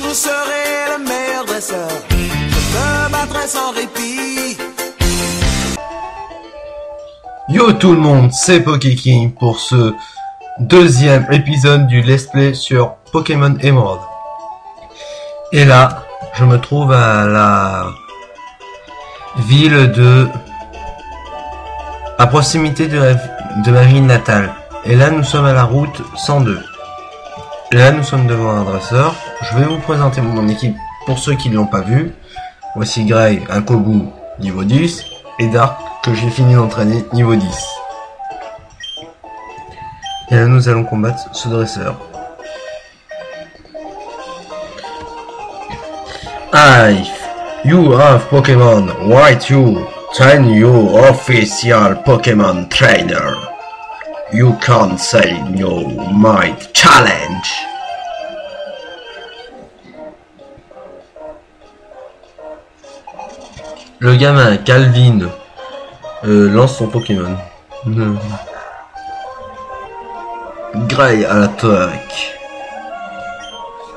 je serai le meilleur dresseur. Je me battrai sans répit. Yo tout le monde, c'est PokéKing pour ce deuxième épisode du Let's Play sur Pokémon Emerald. Et là, je me trouve à la ville à proximité de ma ville natale. Et là, nous sommes à la route 102. Et là, nous sommes devant un dresseur. Je vais vous présenter mon équipe pour ceux qui ne l'ont pas vu. Voici Gray, un Kobu niveau 10, et Dark, que j'ai fini d'entraîner niveau 10. Et là, nous allons combattre ce dresseur. You have Pokémon, White You, train you official Pokémon trainer. You can't say no, might challenge. Le gamin Calvin lance son Pokémon. Gray à l'attaque.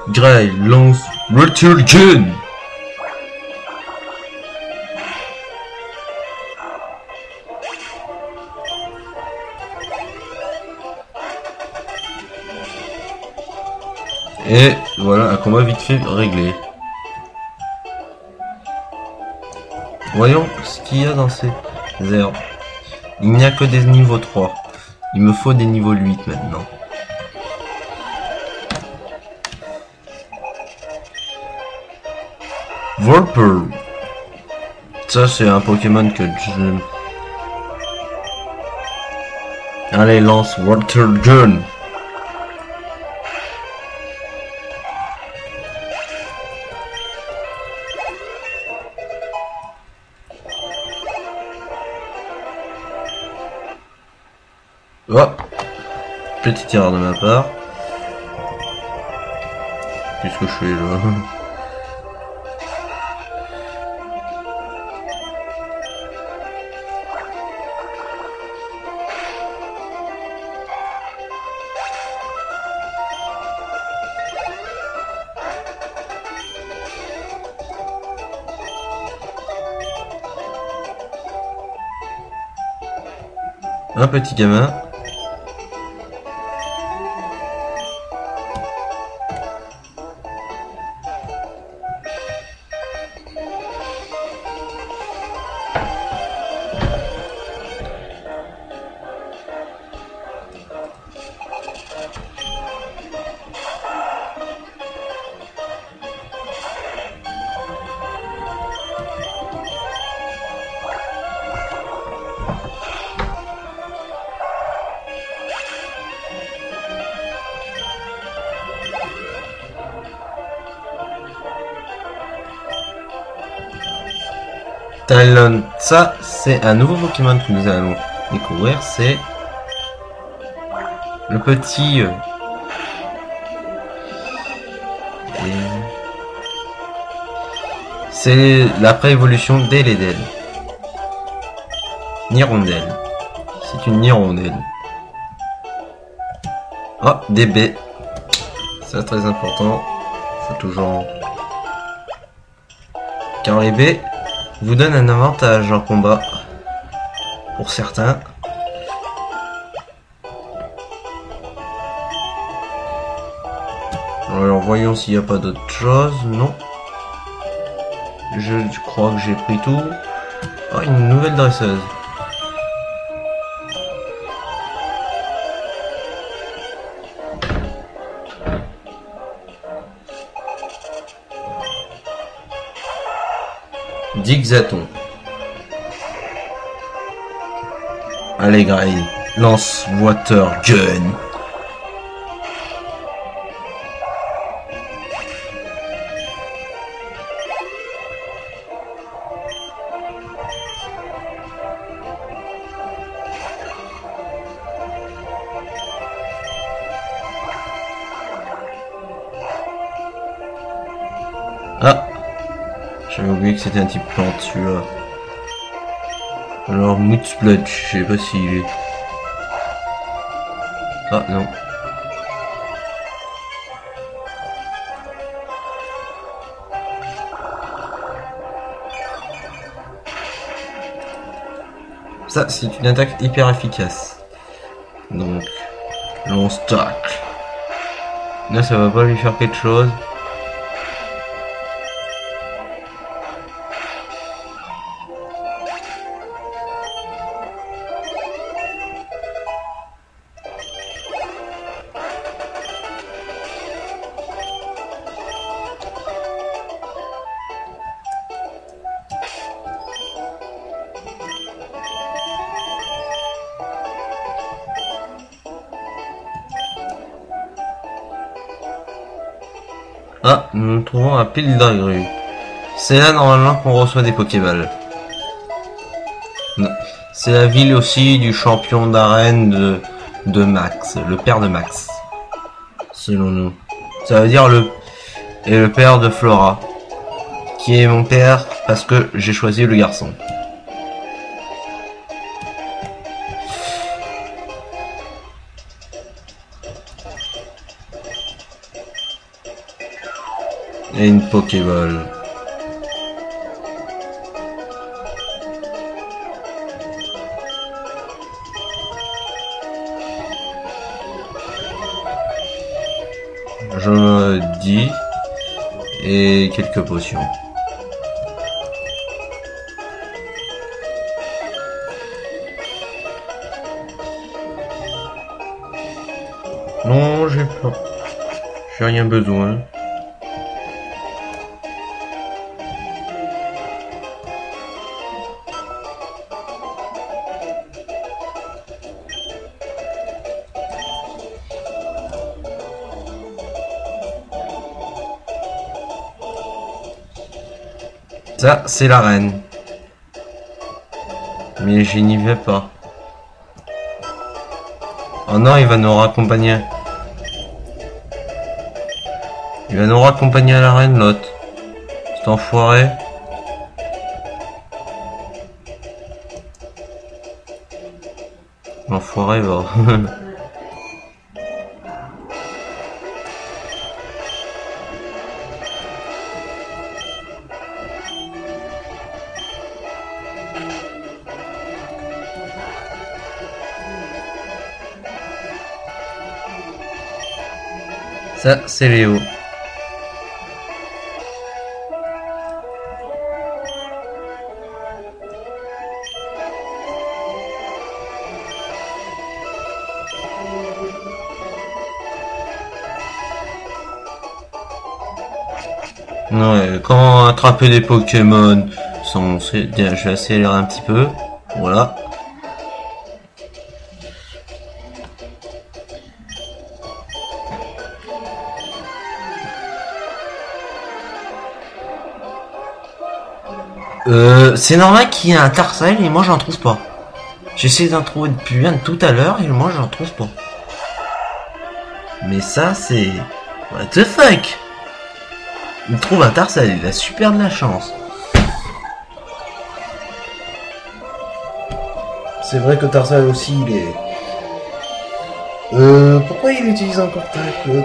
Gray lance Return. Et voilà, un combat vite fait réglé. Voyons ce qu'il y a dans ces herbes. Il n'y a que des niveaux 3. Il me faut des niveaux 8 maintenant. Volper. Ça c'est un Pokémon que je... Allez, lance Water Gun. Oh, petite erreur de ma part. Qu'est-ce que je fais là? Un petit gamin. Talon, ça c'est un nouveau Pokémon que nous allons découvrir, c'est le petit c'est la pré-évolution d'Eledel. Nirondelle. C'est une Nirondelle. Oh, des baies. C'est très important. Faut toujours... Car les baies vous donnent un avantage en combat. Pour certains. Alors voyons s'il n'y a pas d'autre chose. Non. Je crois que j'ai pris tout. Oh, une nouvelle dresseuse. Dixaton. Allez Gray, lance Water Gun. Ah, j'avais oublié que c'était un type plante celui-là. Alors Moodsplatch, je sais pas s'il est... Ah non. Ça, c'est une attaque hyper efficace. Donc, lance-tacle. Là, ça va pas lui faire quelque chose. Ah, nous nous trouvons à Pildargru. C'est là normalement qu'on reçoit des Pokéballs. C'est la ville aussi du champion d'arène de Max, le père de Max. Selon nous. Ça veut dire le père de Flora. Qui est mon père parce que j'ai choisi le garçon. Et une Pokéball. Je me dis et quelques potions. Non, j'ai pas. J'ai rien besoin. Ça, c'est l'arène. Mais je n'y vais pas. Oh non, il va nous raccompagner. Il va nous raccompagner à l'arène, l'autre. Cet enfoiré. L'enfoiré va. Ça, c'est Léo. Ouais, comment attraper des Pokémon sans... Je vais accélérer un petit peu. Voilà. C'est normal qu'il y ait un Tarsal et moi j'en trouve pas. J'essaie d'en trouver depuis tout à l'heure et moi j'en trouve pas. Mais ça c'est... What the fuck? Il trouve un Tarsal, il a super de la chance. C'est vrai que Tarsal aussi il est... Pourquoi il utilise encore Tackle?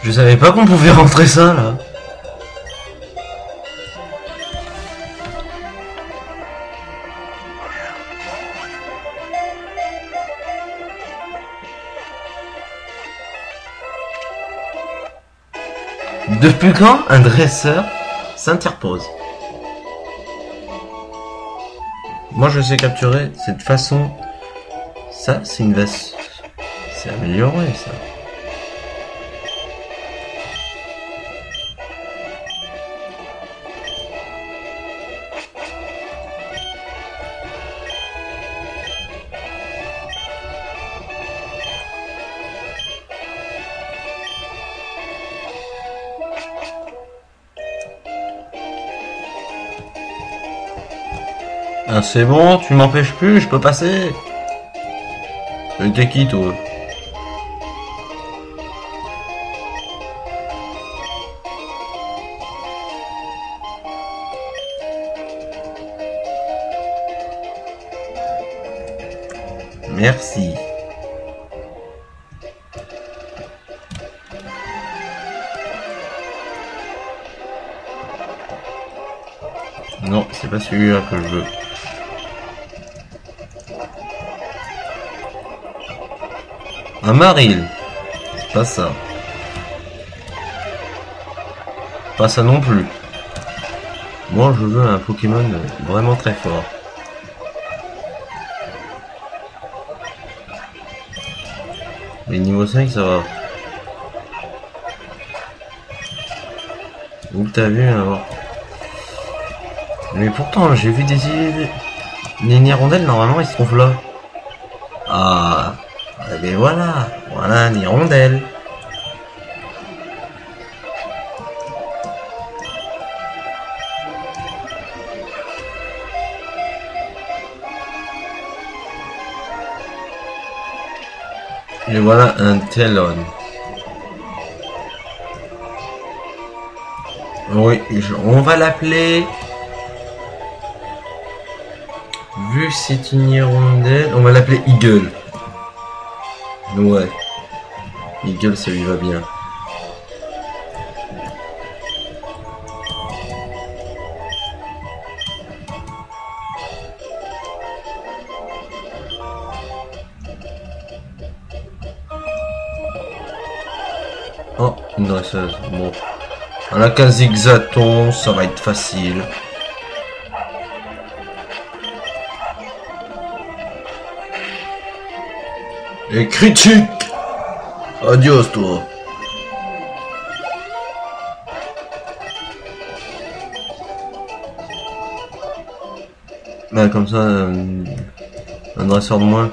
Je savais pas qu'on pouvait rentrer ça là. Depuis quand un dresseur s'interpose? Moi je sais capturer cette façon. Ça c'est une veste. C'est amélioré ça. Ah, c'est bon, tu m'empêches plus, je peux passer. T'es qui toi? Merci. Non, c'est pas celui-là que je veux. Un Maril. C'est pas ça. Pas ça non plus. Moi, je veux un Pokémon vraiment très fort. Mais niveau 5, ça va. Où t'as vu alors? Mais pourtant, j'ai vu des idées. Les hirondelles, normalement, ils se trouvent là. Ah, eh ben voilà. Voilà un hirondelle. Et voilà un Talon. Oui, on va l'appeler... Vu que c'est une hirondelle, on va l'appeler Eagle. Ouais. Eagle, ça lui va bien. Oh, une dresseuse. Bon. On a qu'un zigzaton, ça va être facile. Et critique! Adios, toi! Bah, comme ça, un dresseur de moins.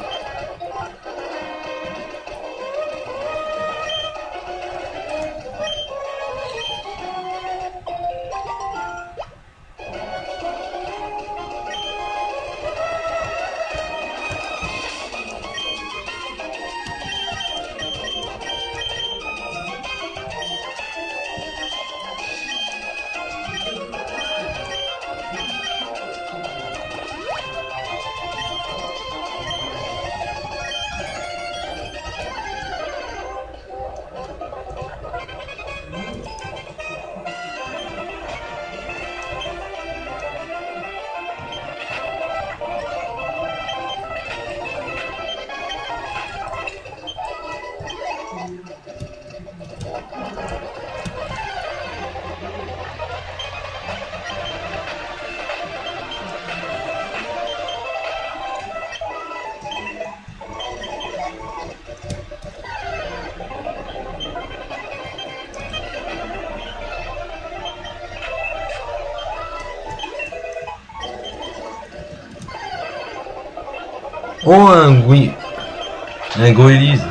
Oh, un Goélise.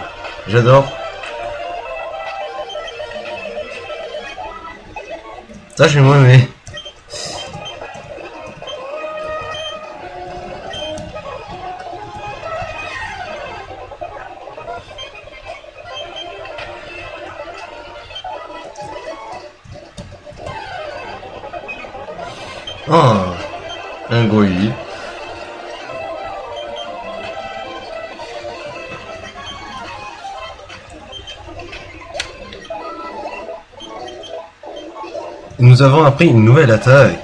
J'adore. Ça, j'ai moins aimé. Oh, un Goélise. Nous avons appris une nouvelle attaque.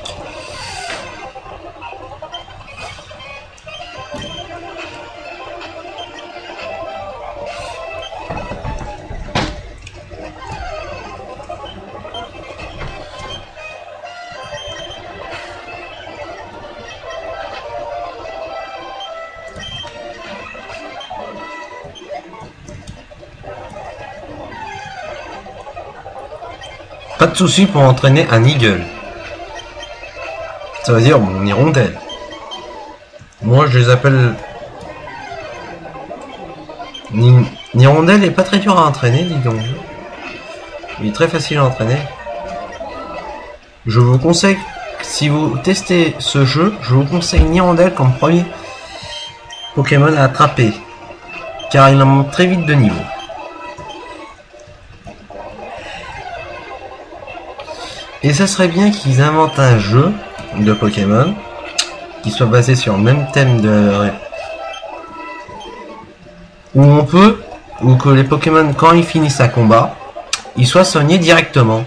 Pas de souci pour entraîner un Eagle. Ça veut dire mon hirondelle. Moi je les appelle... Hirondelle est pas très dur à entraîner, dis donc. Il est très facile à entraîner. Je vous conseille, si vous testez ce jeu, je vous conseille Hirondelle comme premier Pokémon à attraper. Car il en monte très vite de niveau. Et ça serait bien qu'ils inventent un jeu de Pokémon qui soit basé sur le même thème où on peut, ou que les Pokémon, quand ils finissent un combat, ils soient soignés directement.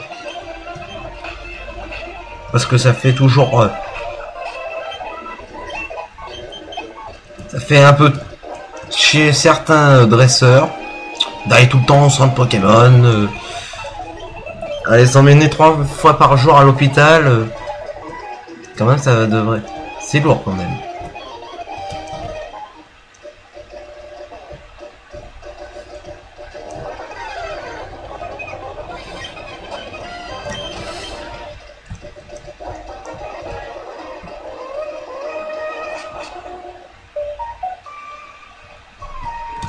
Parce que ça fait toujours... ça fait un peu chez certains dresseurs d'aller tout le temps au centre Pokémon, aller s'emmener 3 fois par jour à l'hôpital. Quand même, ça devrait... C'est lourd quand même.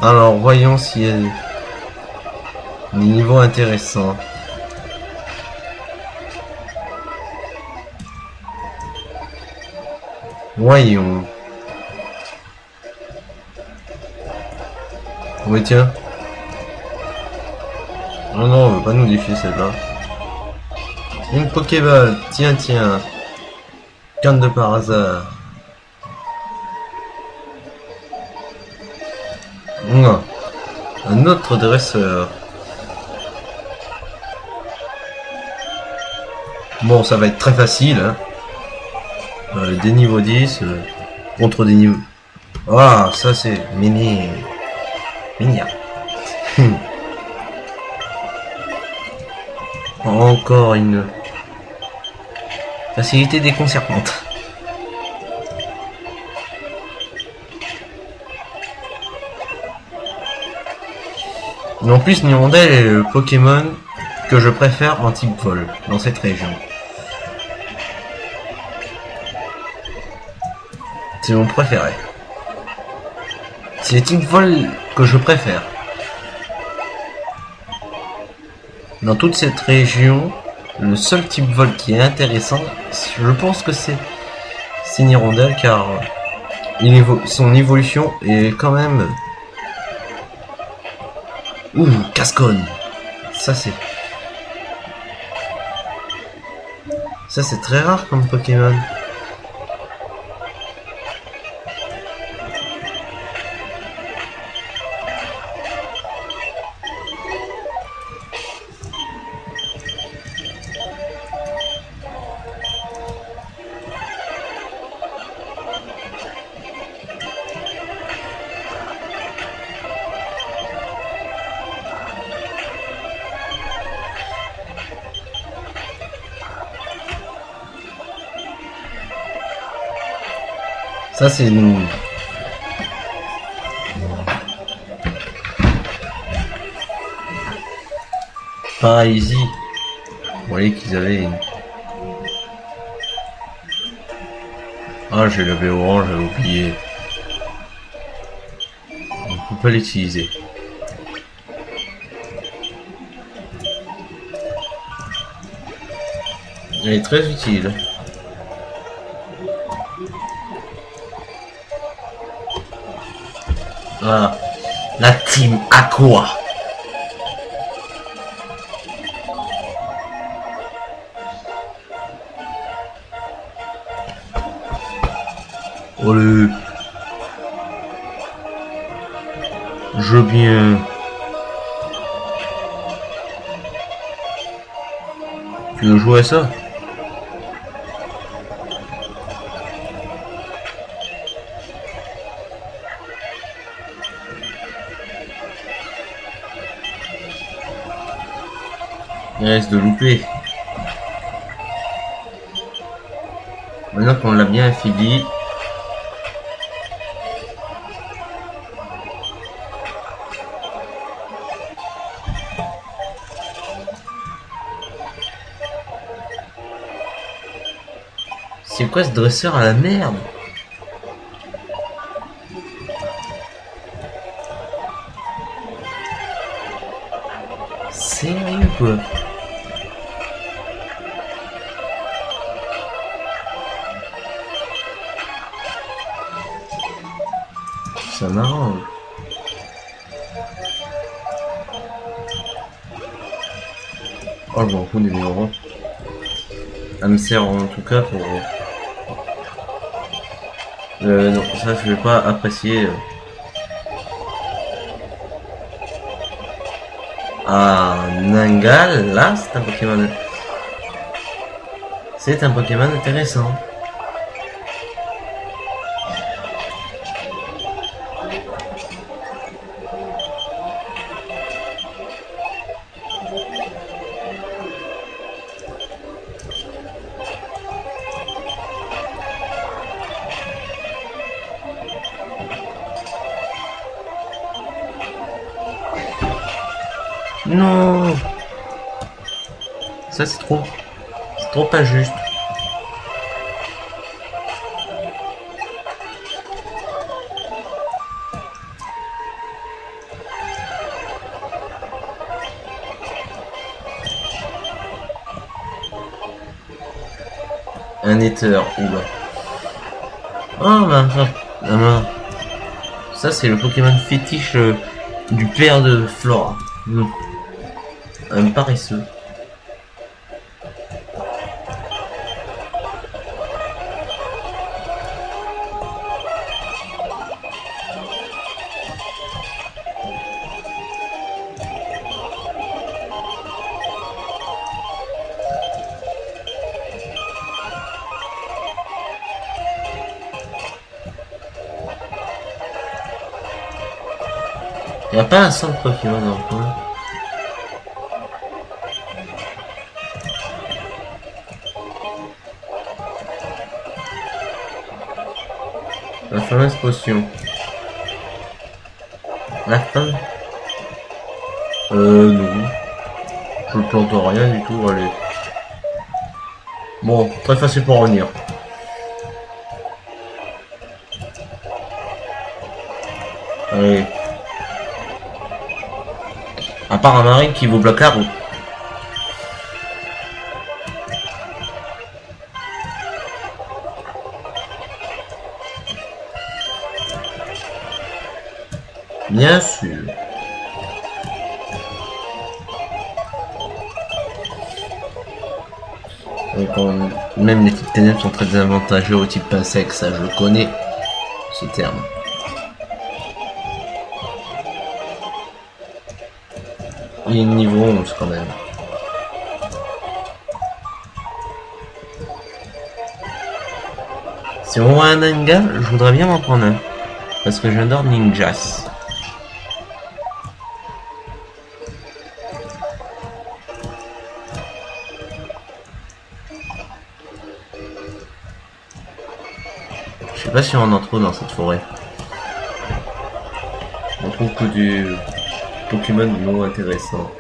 Alors, voyons s'il y a des niveaux intéressants. Voyons. Oui, tiens. Oh non, on veut pas nous défier celle-là. Une Pokéball. Tiens, tiens. Canne de par hasard. Non. Un autre dresseur. Bon, ça va être très facile, hein. Des niveaux 10 contre des niveaux... Ah, ça c'est mini... Mignon. Encore une... facilité déconcertante. Mais en plus, Nirondelle est le Pokémon que je préfère en type vol dans cette région. C'est mon préféré. C'est le type vol que je préfère. Dans toute cette région, le seul type vol qui est intéressant, je pense que c'est Nirondelle, car son évolution est quand même... Ouh, Cascogne. Ça c'est très rare comme Pokémon. Ça c'est nous. Pareil, vous voyez qu'ils avaient une... Ah, j'ai levé orange, j'avais oublié. On peut pas l'utiliser. Elle est très utile. Ah, la team Aqua. Allez. Je viens. Tu veux jouer à ça? Il reste de louper. Maintenant qu'on l'a bien affili. C'est quoi ce dresseur à la merde? Sérieux quoi? Ça m'arrange. Oh, je m'en fous des numéros. Ça me sert en tout cas pour... non, ça je vais pas apprécier. Ah, Nangal, là, c'est un Pokémon. C'est un Pokémon intéressant. Non, ça c'est trop injuste. Un éther, oula. Oh bah, ça c'est le Pokémon fétiche du père de Flora. Un paresseux. Il n'y a pas un seul Pokémon dans le coin. La fameuse potion. La fin. Non. Je tente rien du tout, allez. Bon, très facile pour revenir. Allez. À part un marine qui vous bloque la route. Bien sûr. Même les types ténèbres sont très avantageux au type insecte, ça je le connais, ce terme. Il est niveau 11 quand même. Si on voit un Nanga, je voudrais bien m'en prendre un. Parce que j'adore Ninjas. Je sais pas si on en trouve dans cette forêt. On trouve que du Pokémon non intéressant.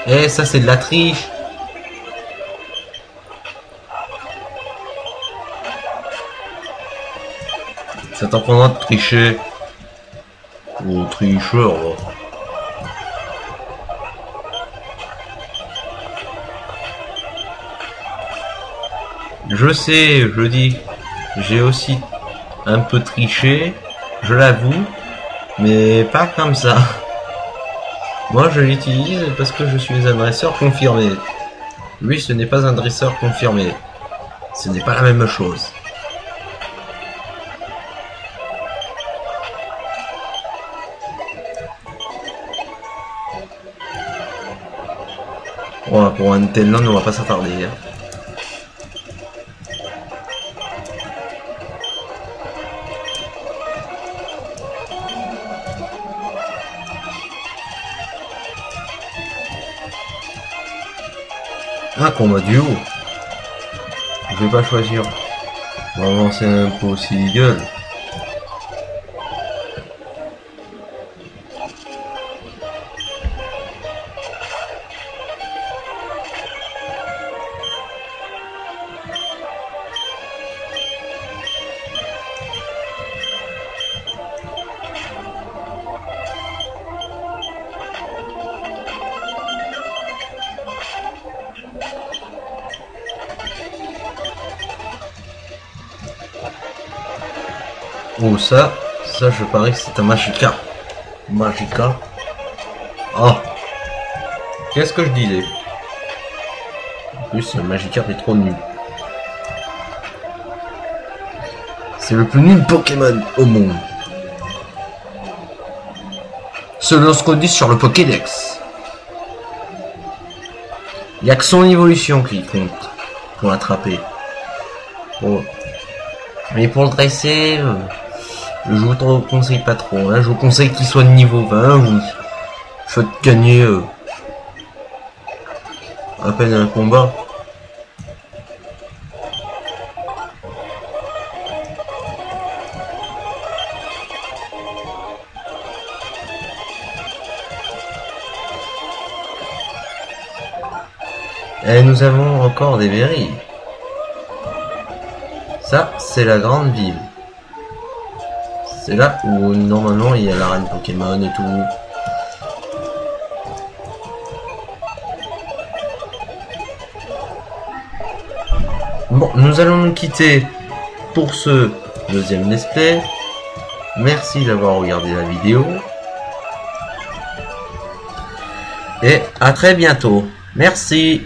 Eh, ça c'est de la triche. Ça t'en prendra de tricher. Oh, tricheur. Oh. Je sais, je dis. J'ai aussi un peu triché, je l'avoue, mais pas comme ça. Moi, je l'utilise parce que je suis un dresseur confirmé. Lui, ce n'est pas un dresseur confirmé. Ce n'est pas la même chose. Bon, pour un tel land, on va pas s'attarder. Hein. Un combat duo. Je vais pas choisir. On va avancer un peu aussi Eagle. Oh ça je parie que c'est un Magikarp. Magikarp. Oh. Qu'est-ce que je disais? En plus, le Magikarp est trop nul. C'est le plus nul Pokémon au monde. Selon ce qu'on dit sur le Pokédex. Il n'y a que son évolution qui compte pour l'attraper. Oh. Mais pour le dresser, je vous conseille pas trop. Là, je vous conseille qu'il soit de niveau 20. Vous faites gagner à peine un combat. Et nous avons encore des berries. Ça, c'est la grande ville. C'est là où normalement il y a l'arène Pokémon et tout. Bon, nous allons nous quitter pour ce deuxième let's play. Merci d'avoir regardé la vidéo. Et à très bientôt. Merci.